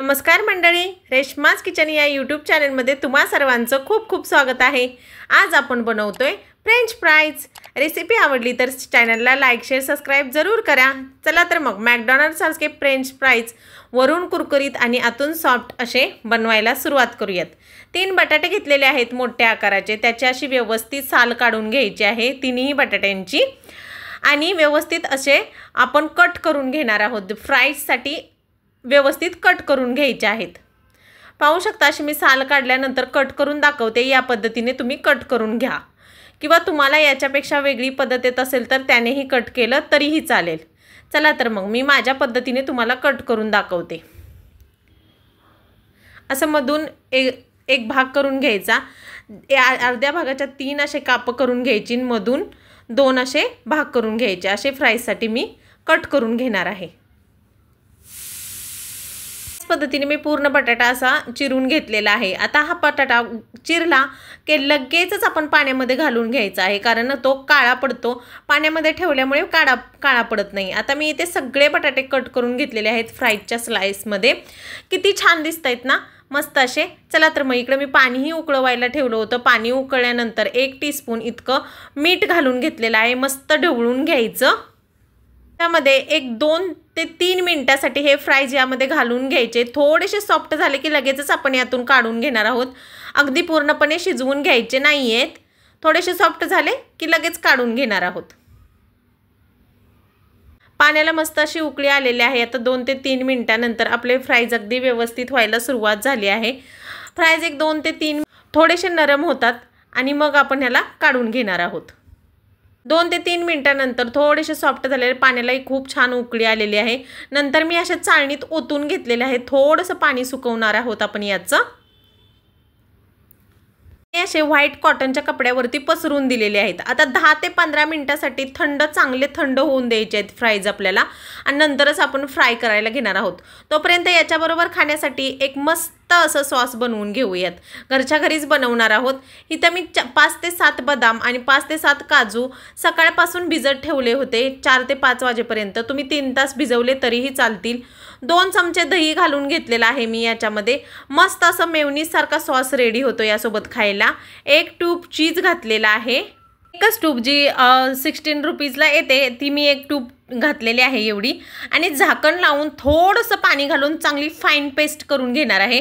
नमस्कार मंडळी, रेश्माज किचन या यूट्यूब चॅनलमध्ये तुम्हा सर्वांचं खूप खूप स्वागत आहे। आज आपण बनवतोय फ्रेंच फ्राईज। रेसिपी आवडली तर चॅनलला लाईक शेअर सबस्क्राइब जरूर करा। चला तर मग मॅकडॉनल्ड्स सारखे फ्रेंच फ्राईज वरून कुरकुरीत आणि आतून सॉफ्ट असे बनवायला सुरुवात करूयात। 3 बटाटे घेतलेले आहेत मोठ्या आकाराचे, त्याची अशी व्यवस्थित साल काढून घ्यायची आहे तिन्ही बटाट्यांची आणि व्यवस्थित असे आपण कट करून घेणार आहोत। फ्राईजसाठी व्यवस्थित कट करून घ्यायचे आहेत। पाहू शकता अशी मी साल काढल्यानंतर कट करून दाखवते। या पद्धतीने तुम्ही कट करून घ्या किंवा तुम्हाला याच्यापेक्षा वेगळी पद्धत येत असेल तर त्यानेही कट केलं तरीही चालेल। चला तर मग मी माझ्या पद्धतीने तुम्हाला कट करून दाखवते। असं मधून एक भाग करून घ्यायचा, अर्ध्या भागाच्या 3 असे काप करून घ्यायची, मधून 2 असे भाग करून घ्यायचे। असे फ्राईजसाठी मी कट करून घेणार आहे। पद्धतीने मी पूर्ण बटाटा असा चिरून घेतलेला आहे। आता हा बटाटा चिरला की लगेचच आपण पाण्यामध्ये घालून घ्यायचा आहे, कारण तो काळा पडतो। पाण्यामध्ये ठेवल्यामुळे काळा पडत नाही। आता मी इथे सगळे बटाटे कट करून घेतलेले आहेत फ्राईजच्या स्लाइसमध्ये। किती छान दिसतायत ना, मस्त असे। चला तर मग इकडे मी पाणीही उकळवायला ठेवलं होतं। पाणी उकळल्यानंतर 1 टीस्पून इतकं मीठ घालून घेतलेलं आहे। मस्त ढवळून घ्यायचं। त्यामध्ये 2 ते 3 मिनिटांसाठी हे फ्राईज यामध्ये घालून घ्यायचे। थोडेसे सॉफ्ट झाले की लगेचच आपण यातून काढून घेणार आहोत। अगदी पूर्णपणे शिजवून घ्यायचे नाहीयेत, थोडेसे सॉफ्ट झाले की लगेच काढून घेणार आहोत। पाण्याला मस्त अशी उकळी आलेली आहे। आता 2 ते 3 मिनिटांनंतर आपले फ्राईज अगदी व्यवस्थित व्हायला सुरुवात झाली आहे। फ्राईज 2 ते 3 थोडेसे नरम होतात आणि मग आपण ह्याला काढून घेणार आहोत। 2 ते 3 मिनिटांनंतर थोडेसे सॉफ्ट झालेले, पाण्यालाही खूप छान उकळी आलेली आहे। नंतर मी अशा चाळणीत ओतून घेतलेले आहे। थोडंसं पाणी सुकवणार आहोत आपण याचं। हे असे व्हाईट कॉटनच्या कपड्यावरती पसरून दिलेले आहेत। आता 10 ते 15 मिनिटांसाठी चांगले थंड होऊन द्यायचे आहेत फ्राईज आपल्याला, आणि नंतरच आपण फ्राय करायला घेणार आहोत। तोपर्यंत याच्याबरोबर खाण्यासाठी एक मस्त असं सॉस बनवून घेऊयात। घरच्या घरीच बनवणार आहोत। इथं मी 5 ते 7 बदाम आणि 5 ते 7 काजू सकाळपासून भिजत ठेवले होते 4 ते 5 वाजेपर्यंत। तुम्ही 3 तास भिजवले तरीही चालतील। 2 चमचे दही घालून घेतलेला आहे मी याच्यामध्ये। मस्त असं मेयोनीज सारखा सॉस रेडी होतो यासोबत खायला। 1 ट्यूब चीज घातलेला आहे। एकच ट्यूब जी 16 रुपीजला येते ती मी 1 ट्यूब घातलेली आहे एवढी, आणि झाकण लावून थोडंसं पाणी घालून चांगली फाईन पेस्ट करून घेणार आहे।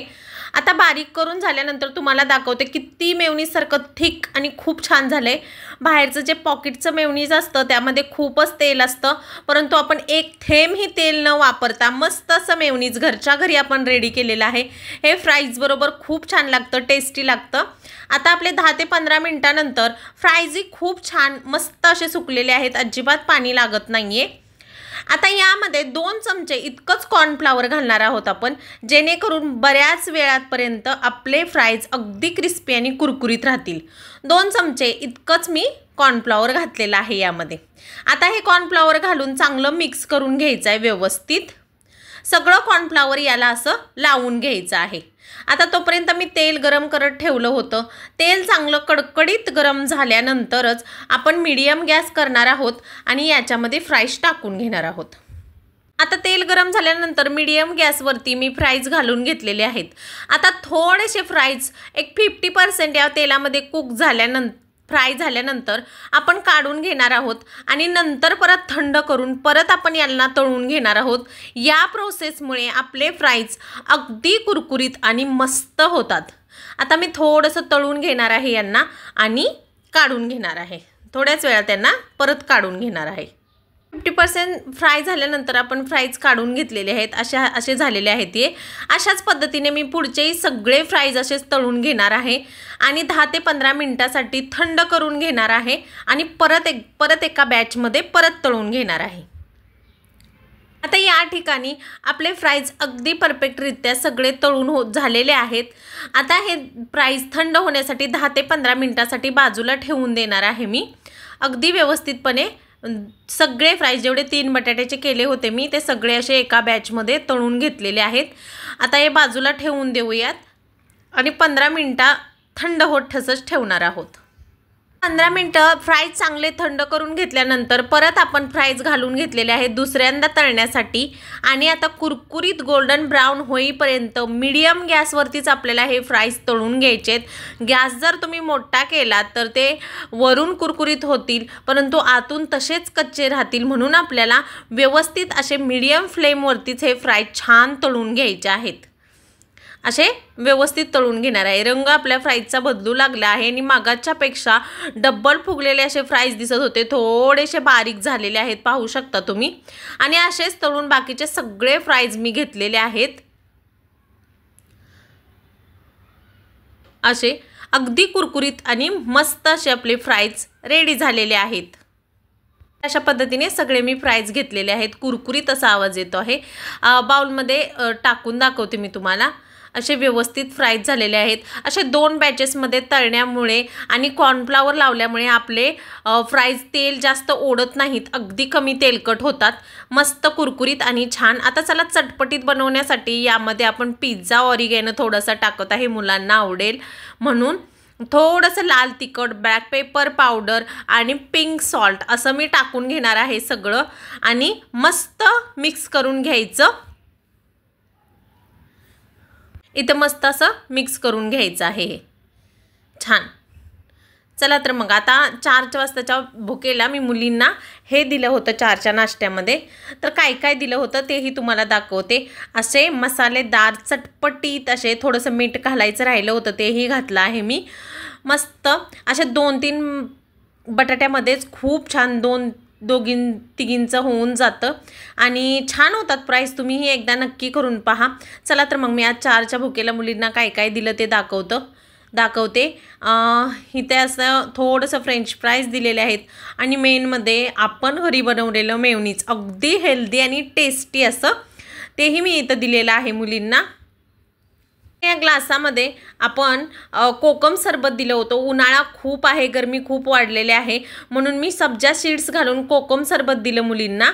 आता बारीक करून झाल्यानंतर तुम्हाला दाखवते किती मेयोनीज सारखं थिक आणि खूप छान झालंय। बाहेरचं जे पॉकेटचं मेयोनीज असतं त्यामध्ये खूपच तेल असतं, परंतु आपण एक थेंबही तेल न वापरता मस्त असं मेयोनीज घरच्या घरी आपण रेडी केलेलं आहे। हे फ्राईज बरोबर खूप छान लागतं, टेस्टी लागतं। आता आपले 10 ते 15 मिनिटांनंतर फ्राईजही खूप छान मस्त असे सुकलेले आहेत, अजिबात पाणी लागत नाहीये। आता यामध्ये 2 चमचे इतकंच कॉर्नफ्लॉवर घालणार आहोत आपण, जेणेकरून बऱ्याच वेळापर्यंत आपले फ्राईज अगदी क्रिस्पी आणि कुरकुरीत राहतील। 2 चमचे इतकंच मी कॉर्नफ्लॉवर घातलेलं आहे यामध्ये। आता हे कॉर्नफ्लॉवर घालून चांगलं मिक्स करून घ्यायचं आहे व्यवस्थित। सगळं कॉर्नफ्लॉवर याला असं लावून घ्यायचं आहे। आता तोपर्यंत मी तेल गरम करत ठेवलं होतं। तेल चांगलं कडकडीत गरम झाल्यानंतरच आपण मीडियम गॅस करणार आहोत आणि याच्यामध्ये फ्राईज टाकून घेणार आहोत। आता तेल गरम झाल्यानंतर मीडियम गॅसवरती मी फ्राईज घालून घेतलेले आहेत। आता थोडेसे फ्राईज एक 50% या तेलामध्ये कुक फ्राय झाल्यानंतर आपण काढून घेणार आहोत आणि नंतर परत थंड करून परत आपण यांना तळून घेणार आहोत। या प्रोसेसमुळे आपले फ्राईज अगदी कुरकुरीत आणि मस्त होतात। आता मी थोडंसं तळून घेणार आहे यांना आणि काढून घेणार आहे। थोड्याच वेळात त्यांना परत काढून घेणार आहे। 50% फ्राय झाल्यानंतर आपण फ्राईज काढून घेतलेले आहेत। असे झालेले आहेत हे। अशाच पद्धतीने मी पुढचेही सगळे फ्राईज असेच तळून घेणार आहे आणि 10 ते 15 मिनिटांसाठी थंड करून घेणार आहे आणि परत एका बॅचमध्ये परत तळून घेणार आहे। आता या ठिकाणी आपले फ्राईज अगदी परफेक्टरित्या सगळे तळून झालेले आहेत। आता हे फ्राईज थंड होण्यासाठी 10 ते 15 मिनिटांसाठी बाजूला ठेवून देणार आहे मी। अगदी व्यवस्थितपणे सगळे फ्राईज जेवढे 3 बटाट्याचे केले होते मी ते सगळे असे एका बॅचमध्ये तळून घेतलेले आहेत। आता हे बाजूला ठेवून देऊयात आणि 15 मिनिटं थंड होत तसंच ठेवणार आहोत। 15 मिनटं फ्राईज चांगले थंड करून घेतल्यानंतर परत आपण फ्राईज घालून घेतलेले आहेत दुसऱ्यांदा तळण्यासाठी आणि आता कुरकुरीत गोल्डन ब्राऊन होईपर्यंत मीडियम गॅसवरतीच आपल्याला हे फ्राईज तळून घ्यायचे आहेत। गॅस जर तुम्ही मोठा केला तर ते वरून कुरकुरीत होतील परंतु आतून तसेच कच्चे राहतील, म्हणून आपल्याला व्यवस्थित असे मीडियम फ्लेमवरतीच हे फ्राईज छान तळून घ्यायचे आहेत। असे व्यवस्थित तळून घेणार आहे। रंग आपल्या फ्राईजचा बदलू लागला आहे आणि मागाच्यापेक्षा डबल फुगलेले असे फ्राईज दिसत होते, थोडेसे बारीक झालेले आहेत पाहू शकता तुम्ही। आणि असेच तळून बाकीचे सगळे फ्राईज मी घेतलेले आहेत। असे अगदी कुरकुरीत आणि मस्त असे आपले फ्राईज रेडी झालेले आहेत। अशा पद्धतीने सगळे मी फ्राईज घेतलेले आहेत। कुरकुरीत असा आवाज येतो आहे। बाउलमध्ये टाकून दाखवते मी तुम्हाला। असे व्यवस्थित फ्राईज झालेले आहेत। असे 2 बॅचेसमध्ये तळण्यामुळे आणि कॉर्नफ्लॉवर लावल्यामुळे आपले फ्राईज तेल जास्त ओढत नाहीत, अगदी कमी तेलकट होतात, मस्त कुरकुरीत आणि छान। आता चला चटपटीत बनवण्यासाठी यामध्ये आपण पिझ्झा ऑरिगॅनो थोडासा टाकत आहे, मुलांना आवडेल म्हणून। थोडंसं लाल तिखट, ब्लॅक पेपर पावडर आणि पिंक सॉल्ट असं मी टाकून घेणार आहे सगळं आणि मस्त मिक्स करून घ्यायचं। इथं मस्त असं मिक्स करून घ्यायचं आहे छान। चला तर मग आता 4 वाजताच्या भुकेला मी मुलींना हे दिलं होतं 4च्या नाश्त्यामध्ये। तर काय काय दिलं होतं तेही तुम्हाला दाखवते। असे मसालेदार चटपटीत असे थोडंसं मीठ घालायचं राहिलं होतं तेही घातलं आहे मी। मस्त असे 2-3 बटाट्यामध्येच खूप छान दोघींचं होऊन जातं आणि छान होतात फ्राईज। तुम्हीही एकदा नक्की करून पहा। चला तर मग मी आज 4च्या भुकेला मुलींना काय काय दिलं ते दाखवते। इथे असं थोडंसं फ्रेंच फ्राईज दिलेले आहेत आणि मेनमध्ये आपण घरी बनवलेलं मेयोनीज अगदी हेल्दी आणि टेस्टी असं तेही मी इथं दिलेलं आहे मुलींना। या ग्लासामध्ये आपण कोकम सरबत दिलं होतं। उन्हाळा खूप आहे, गरमी खूप वाढलेली आहे म्हणून मी सब्जा सीड्स घालून कोकम सरबत दिलं मुलींना।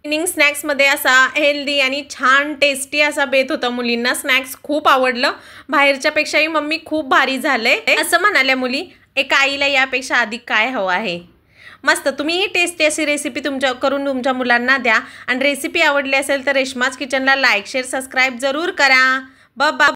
इव्हनिंग स्नॅक्समध्ये असा हेल्दी आणि छान टेस्टी असा बेत होता मुलींना। स्नॅक्स खूप आवडलं, बाहेरच्यापेक्षाही मम्मी खूप भारी झालंय असं म्हणाल्या मुली। एका आईला यापेक्षा अधिक काय हवं आहे। मस्त तुम्ही ही टेस्टी अशी रेसिपी करून तुमच्या मुलांना द्या आणि रेसिपी आवडली असेल तर रेश्माज किचनला लाईक शेअर सबस्क्राईब जरूर करा। Bye bye.